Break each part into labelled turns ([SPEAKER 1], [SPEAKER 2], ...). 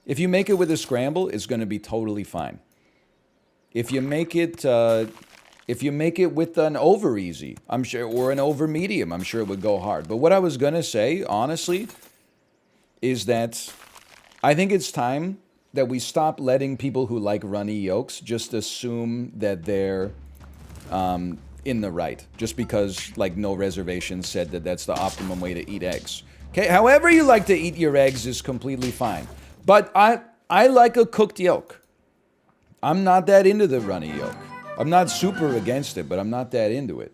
[SPEAKER 1] If you make it with a scramble, it's going to be totally fine. If you make it, with an over easy, I'm sure, or an over medium, I'm sure it would go hard. But what I was going to say, honestly, is that I think it's time that we stop letting people who like runny yolks just assume that they're in the right, just because like No Reservation said that that's the optimum way to eat eggs. Okay, however you like to eat your eggs is completely fine. But I like a cooked yolk. I'm not that into the runny yolk. I'm not super against it, but I'm not that into it.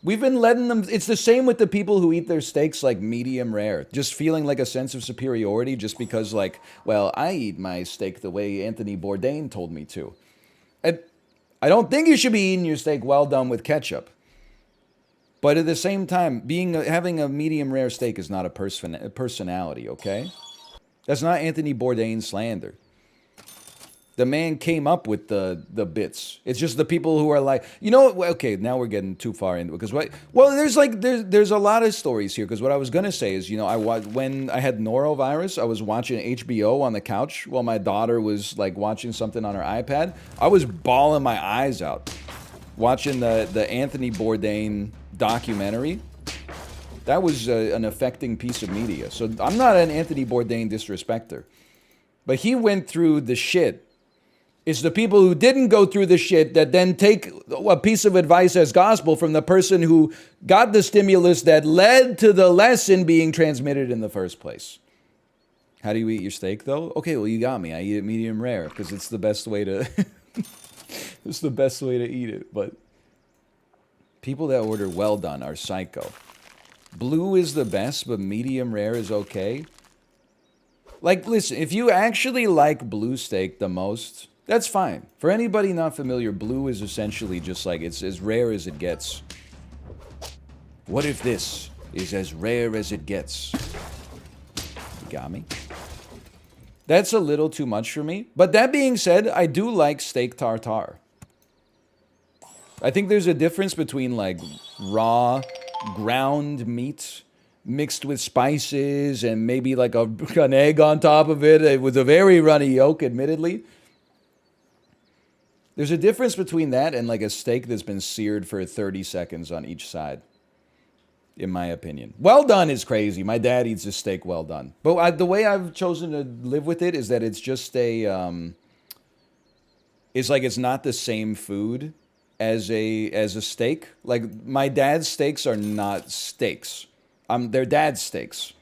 [SPEAKER 1] We've been letting them. It's the same with the people who eat their steaks like medium rare, just feeling like a sense of superiority just because, like, well, I eat my steak the way Anthony Bourdain told me to. I don't think you should be eating your steak well done with ketchup. But at the same time, having a medium rare steak is not a personality, okay? That's not Anthony Bourdain slander. The man came up with the bits. It's just the people who are like, you know what? Okay, now we're getting too far into it because there's a lot of stories here. Because what I was gonna say is, when I had norovirus, I was watching HBO on the couch while my daughter was like watching something on her iPad. I was bawling my eyes out watching the Anthony Bourdain documentary. That was an affecting piece of media. So I'm not an Anthony Bourdain disrespecter, but he went through the shit. It's the people who didn't go through the shit that then take a piece of advice as gospel from the person who got the stimulus that led to the lesson being transmitted in the first place. How do you eat your steak, though? Okay, well, you got me. I eat it medium rare because it's the best way to it's the best way to eat it. But people that order well done are psycho. Blue is the best, but medium rare is okay. Like, listen, if you actually like blue steak the most, that's fine. For anybody not familiar, blue is essentially just like, it's as rare as it gets. What if this is as rare as it gets? You got me? That's a little too much for me. But that being said, I do like steak tartare. I think there's a difference between like raw, ground meat mixed with spices and maybe like an egg on top of it. It was a very runny yolk, admittedly. There's a difference between that and like a steak that's been seared for 30 seconds on each side, in my opinion. Well done is crazy. My dad eats a steak well done. But the way I've chosen to live with it is that it's just it's like it's not the same food as a steak. Like my dad's steaks are not steaks. They're dad's steaks.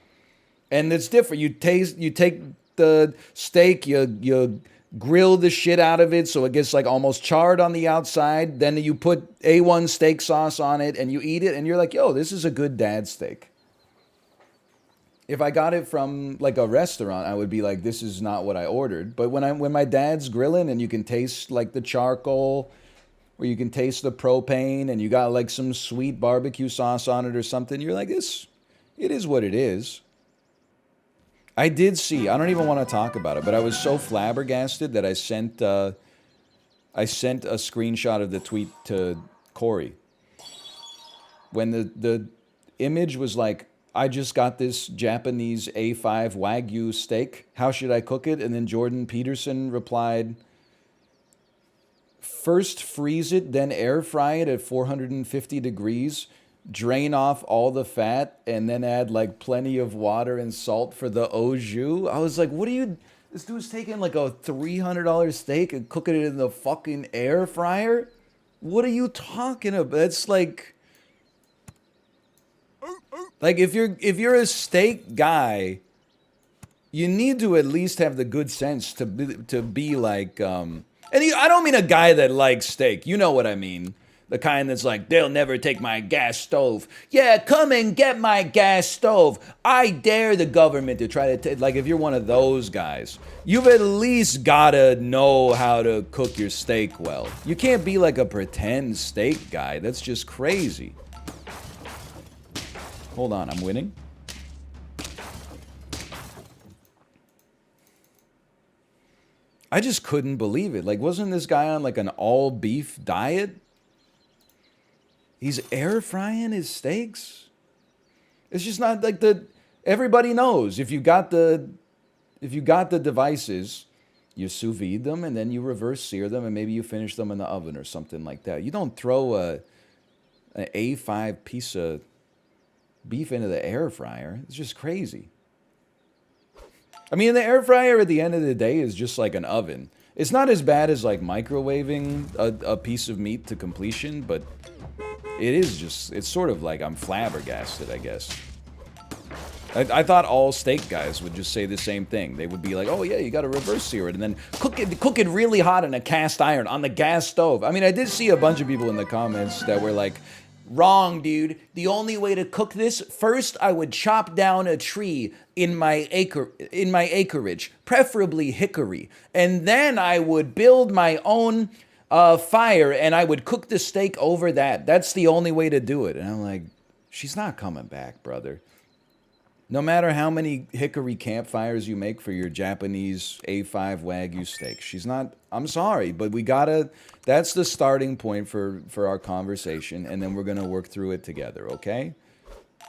[SPEAKER 1] And it's different. You take the steak, you grill the shit out of it so it gets like almost charred on the outside. Then you put A1 steak sauce on it and you eat it and you're like, yo, this is a good dad steak. If I got it from like a restaurant, I would be like, this is not what I ordered. But when my dad's grilling and you can taste like the charcoal or you can taste the propane and you got like some sweet barbecue sauce on it or something, you're like, it is what it is. I did see, I don't even want to talk about it, but I was so flabbergasted that I sent a screenshot of the tweet to Corey. When the image was like, I just got this Japanese A5 Wagyu steak. How should I cook it? And then Jordan Peterson replied, first freeze it, then air fry it at 450 degrees. Drain off all the fat and then add like plenty of water and salt for the au jus. I was like, this dude's taking like a $300 steak and cooking it in the fucking air fryer? What are you talking about? That's like if you're a steak guy, you need to at least have the good sense to be like, I don't mean a guy that likes steak. You know what I mean. The kind that's like, they'll never take my gas stove. Yeah, come and get my gas stove. I dare the government to try to like, if you're one of those guys, you've at least gotta know how to cook your steak well. You can't be like a pretend steak guy. That's just crazy. Hold on, I'm winning. I just couldn't believe it. Like, wasn't this guy on like an all beef diet? He's air frying his steaks. It's just not like everybody knows if you got the If you got the devices, you sous vide them and then you reverse sear them and maybe you finish them in the oven or something like that. You don't throw an A5 piece of beef into the air fryer. It's just crazy. I mean, the air fryer at the end of the day is just like an oven. It's not as bad as like microwaving a piece of meat to completion, but it is just, it's sort of like I'm flabbergasted, I guess. I thought all steak guys would just say the same thing. They would be like, oh yeah, you gotta reverse sear it and then cook it really hot in a cast iron on the gas stove. I mean, I did see a bunch of people in the comments that were like, wrong, dude. The only way to cook this, first I would chop down a tree in my acreage, preferably hickory, and then I would build my own fire and I would cook the steak over that. That's the only way to do it. And I'm like, she's not coming back, brother. No matter how many hickory campfires you make for your Japanese A5 Wagyu steak, she's not, I'm sorry, but we gotta, that's the starting point for our conversation, and then we're gonna work through it together, okay?